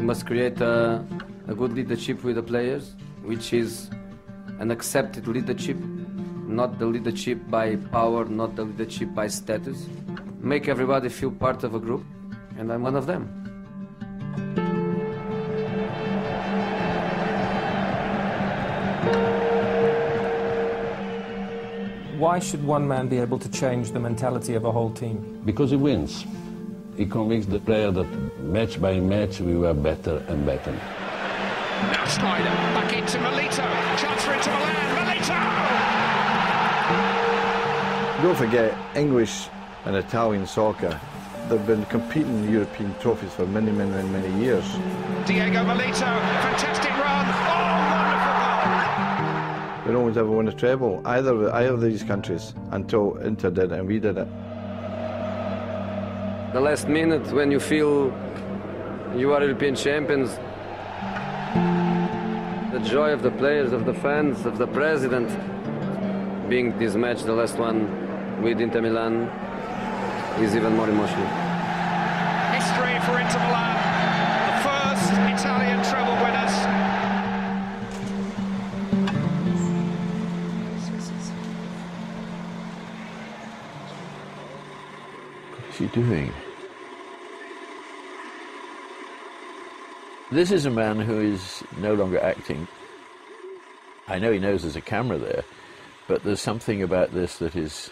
You must create a good leadership with the players, which is an accepted leadership, not the leadership by power, not the leadership by status. Make everybody feel part of a group, and I'm one of them. Why should one man be able to change the mentality of a whole team? Because he wins. He convinced the player that match by match we were better and better. Now Snyder, back into Milito. Chance for Inter Milan. Milito! Don't forget, English and Italian soccer, they've been competing in European trophies for many, many, many years. Diego Milito, fantastic run. Oh, wonderful goal! No one's ever won a treble, either of these countries, until Inter did it and we did it. The last minute, when you feel you are European champions, the joy of the players, of the fans, of the president, being this match, the last one with Inter Milan, is even more emotional. History for Inter Milan, the first Italian treble winners. What's he doing? This is a man who is no longer acting. I know he knows there's a camera there, but there's something about this that is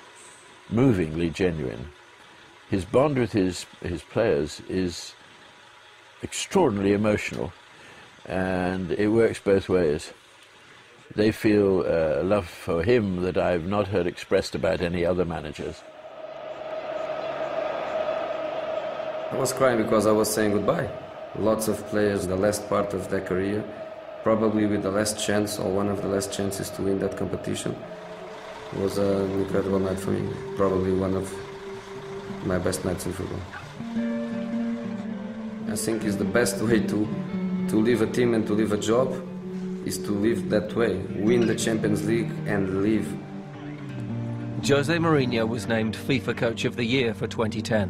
movingly genuine. His bond with his players is extraordinarily emotional, and it works both ways. They feel a love for him that I've not heard expressed about any other managers. I was crying because I was saying goodbye. Lots of players, the last part of their career, probably with the last chance or one of the last chances to win that competition. It was an incredible night for me, probably one of my best nights in football. I think it's the best way to leave a team and to leave a job is to live that way, win the Champions League and leave. Jose Mourinho was named FIFA Coach of the Year for 2010.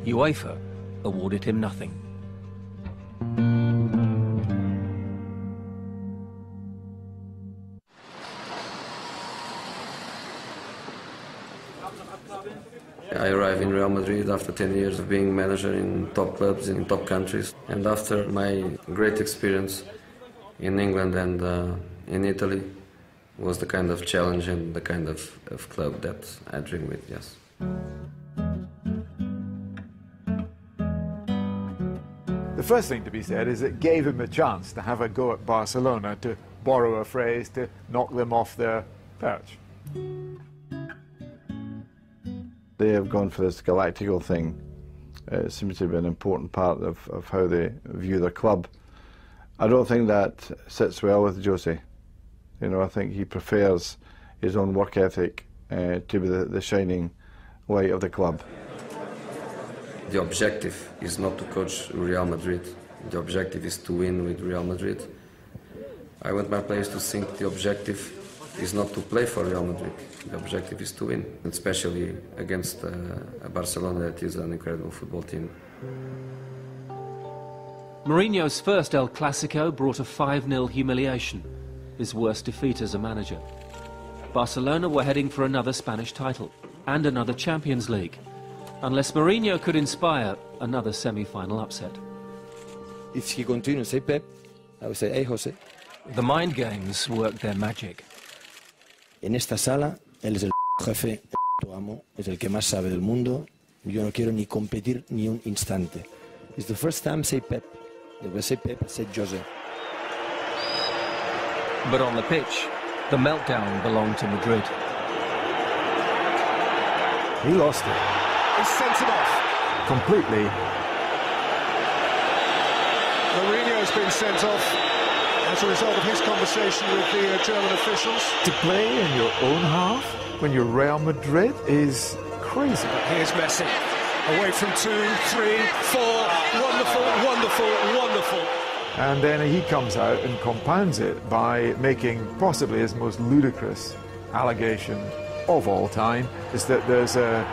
UEFA awarded him nothing. I arrived in Real Madrid after 10 years of being manager in top clubs in top countries, and after my great experience in England and in Italy was the kind of challenge and the kind of club that I dream with, yes. The first thing to be said is it gave him a chance to have a go at Barcelona, to borrow a phrase, to knock them off their perch. They have gone for this galactical thing. It seems to be an important part of how they view their club. I don't think that sits well with Jose. You know, I think he prefers his own work ethic to be the shining light of the club. The objective is not to coach Real Madrid. The objective is to win with Real Madrid. I want my players to think the objective is not to play for Real Madrid. The objective is to win, especially against Barcelona, that is an incredible football team. Mourinho's first El Clasico brought a 5-0 humiliation, his worst defeat as a manager. Barcelona were heading for another Spanish title and another Champions League, unless Mourinho could inspire another semi-final upset. If he continues, say Pep, I would say, hey Jose. The mind games worked their magic. En esta sala, él es el jefe, el amo, es el que más sabe del mundo. Yo no quiero ni competir ni un instante. It's the first time say Pep. If I say Pep, I say Jose. But on the pitch, the meltdown belonged to Madrid. He lost it. He's sent him off. Completely. Mourinho's been sent off as a result of his conversation with the German officials. To play in your own half when you're Real Madrid is crazy. Here's Messi, away from 2, 3, 4, wonderful, wonderful, wonderful. And then he comes out and compounds it by making possibly his most ludicrous allegation of all time, is that there's a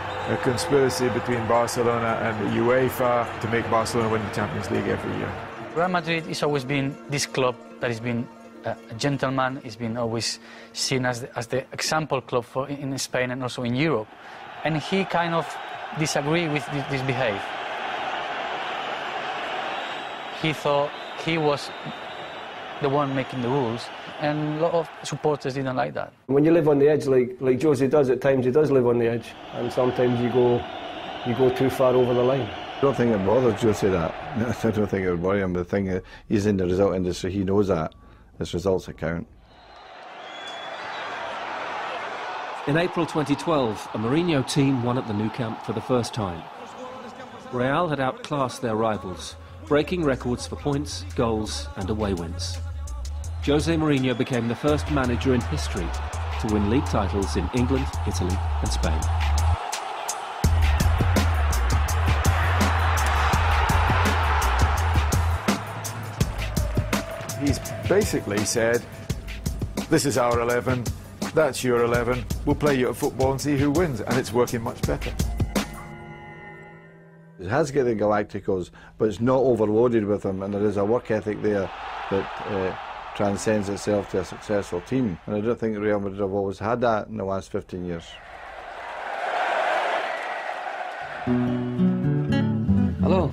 conspiracy between Barcelona and the UEFA to make Barcelona win the Champions League every year. Real Madrid has always been this club that has been a gentleman. It's been always seen as the example club in Spain and also in Europe. And he kind of disagreed with this behavior. He thought he was the one making the rules, and a lot of supporters didn't like that. When you live on the edge like Jose does, at times he does live on the edge, and sometimes you go too far over the line. I don't think it bothers Jose that. I don't think it would worry him. The thing is, he's in the result industry, he knows that. It's results that count. In April 2012, a Mourinho team won at the Nou Camp for the first time. Real had outclassed their rivals, breaking records for points, goals and away wins. Jose Mourinho became the first manager in history to win league titles in England, Italy and Spain. He's basically said, this is our 11, that's your 11, we'll play you at football and see who wins, and it's working much better. It has got the Galacticos, but it's not overloaded with them, and there is a work ethic there that transcends itself to a successful team. And I don't think Real Madrid have always had that in the last 15 years. Hello.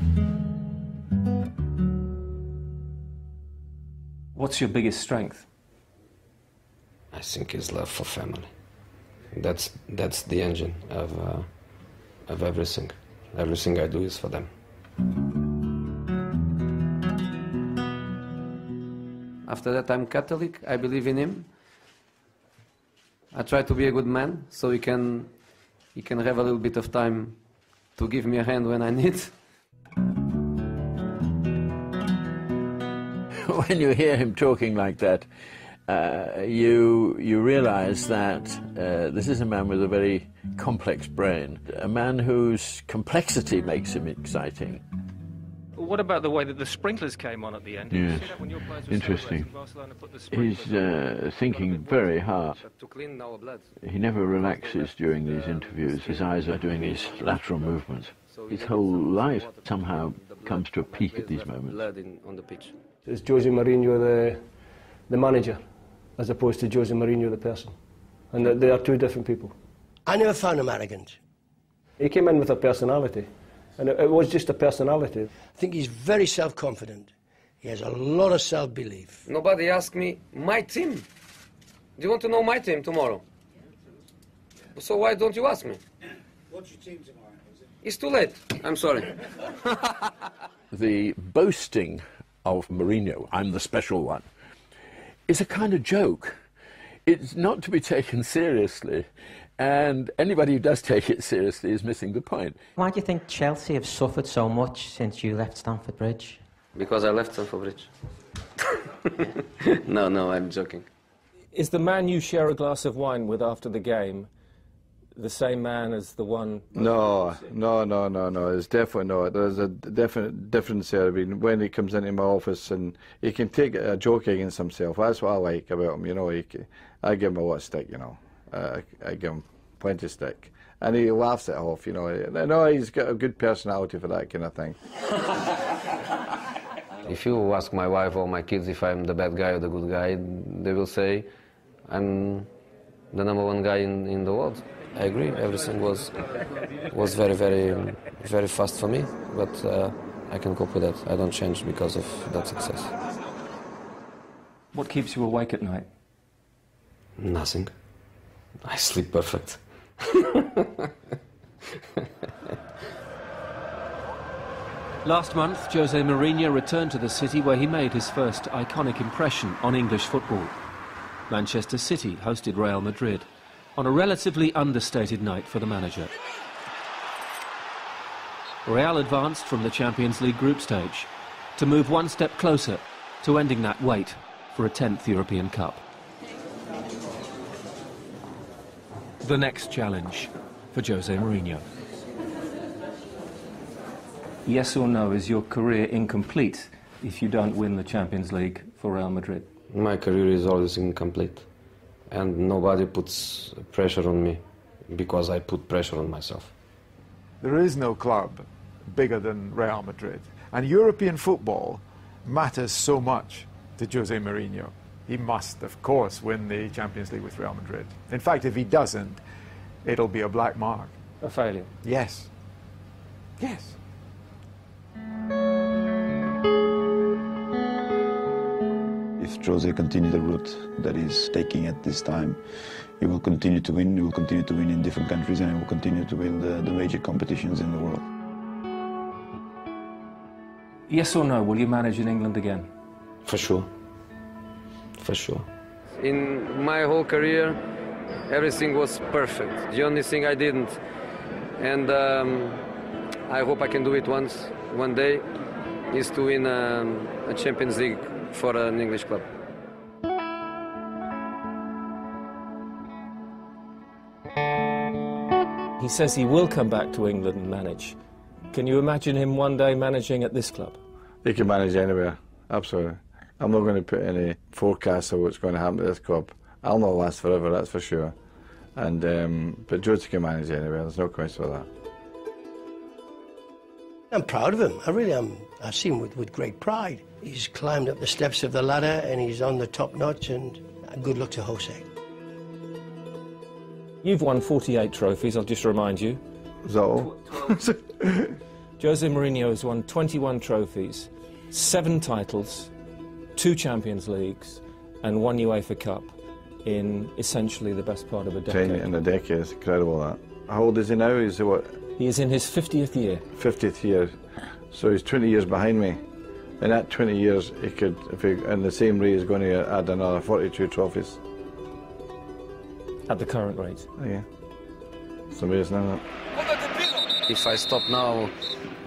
What's your biggest strength? I think it's love for family. That's the engine of everything. Everything I do is for them. After that, I'm Catholic. I believe in him. I try to be a good man, so he can have a little bit of time to give me a hand when I need. When you hear him talking like that, you realize that this is a man with a very complex brain, a man whose complexity makes him exciting. What about the way that the sprinklers came on at the end? Yes, interesting. He's thinking very hard. He never relaxes during these interviews. His eyes are doing these lateral movements. His whole life somehow comes to a peak at these moments. Is Jose Mourinho the manager, as opposed to Jose Mourinho the person? And they are two different people. I never found him arrogant. He came in with a personality, and it was just a personality. I think he's very self-confident. He has a lot of self-belief. Nobody asked me my team. Do you want to know my team tomorrow? So why don't you ask me? What's your team tomorrow? It's too late. I'm sorry. The boasting of Mourinho, I'm the special one, is a kind of joke. It's not to be taken seriously, and anybody who does take it seriously is missing the point. Why do you think Chelsea have suffered so much since you left Stamford Bridge? Because I left Stamford Bridge. No, I'm joking. Is the man you share a glass of wine with after the game the same man as the one? No. It's definitely not. There's a definite difference there. I mean, when he comes into my office and he can take a joke against himself. That's what I like about him. You know, I give him a lot of stick. You know, I give him plenty of stick, and he laughs it off. You know, no, he's got a good personality for that kind of thing. If you ask my wife or my kids if I'm the bad guy or the good guy, they will say I'm the #1 guy in the world. I agree. Everything was very, very, very fast for me, but I can cope with that. I don't change because of that success. What keeps you awake at night? Nothing. I sleep perfect. Last month, Jose Mourinho returned to the city where he made his first iconic impression on English football. Manchester City hosted Real Madrid on a relatively understated night for the manager. Real advanced from the Champions League group stage to move one step closer to ending that wait for a 10th European Cup. The next challenge for Jose Mourinho. Yes or no, is your career incomplete if you don't win the Champions League for Real Madrid? My career is always incomplete, and nobody puts pressure on me because I put pressure on myself. There is no club bigger than Real Madrid, and European football matters so much to Jose Mourinho. He must, of course, win the Champions League with Real Madrid. In fact, if he doesn't, it'll be a black mark. A failure? Yes. Yes. If Jose continues the route that he's taking at this time, he will continue to win. He will continue to win in different countries, and he will continue to win the major competitions in the world. Yes or no, will you manage in England again? For sure. For sure. In my whole career, everything was perfect. The only thing I didn't, and I hope I can do it one day, is to win a Champions League for an English club. He says he will come back to England and manage. Can you imagine him one day managing at this club? He can manage anywhere, absolutely. I'm not going to put any forecasts of what's going to happen at this club. I'll not last forever, that's for sure. And but Jose can manage anywhere, there's no question about that. I'm proud of him, I really am. I see him with great pride. He's climbed up the steps of the ladder and he's on the top notch, and good luck to Jose. You've won 48 trophies, I'll just remind you. Is that all? Jose Mourinho has won 21 trophies, 7 titles, 2 Champions Leagues and 1 UEFA Cup in essentially the best part of a decade. In a decade, it's incredible that. How old is he now? Is he what? He is in his 50th year. 50th year. So he's 20 years behind me. In that 20 years, he could, if he, in the same rate, he's going to add another 42 trophies. At the current rate? Oh, yeah. It's amazing, isn't it? If I stop now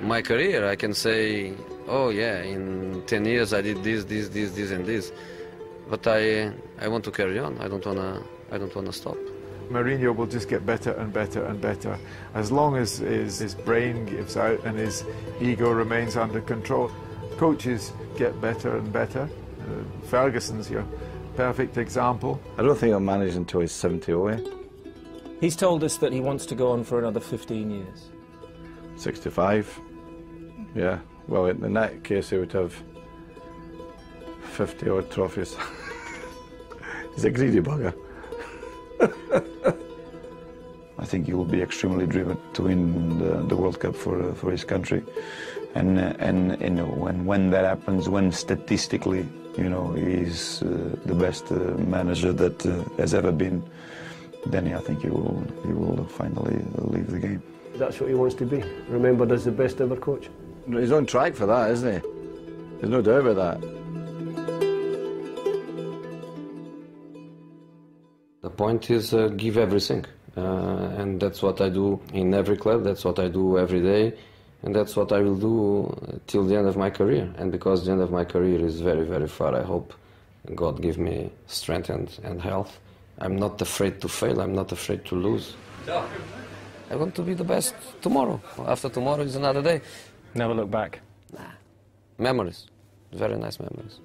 my career, I can say, oh yeah, in 10 years I did this, and this. But I want to carry on. I don't wanna stop. Mourinho will just get better and better and better as long as his brain gives out and his ego remains under control. Coaches get better and better. Ferguson's your perfect example. I don't think he'll manage until he's 70 away. He's told us that he wants to go on for another 15 years. 65. Yeah. Well, in that case, he would have 50 odd trophies. He's a greedy bugger. I think he will be extremely driven to win the World Cup for his country, and you know, when that happens, when statistically, you know, he's the best manager that has ever been, then I think he will finally leave the game. That's what he wants to be, remembered as the best ever coach. He's on track for that, isn't he? There's no doubt about that. The point is give everything, and that's what I do in every club, that's what I do every day, and that's what I will do till the end of my career. And because the end of my career is very, very far, I hope God give me strength and health. I'm not afraid to fail, I'm not afraid to lose. I want to be the best tomorrow. After tomorrow is another day. Never look back. Nah. Memories, very nice memories.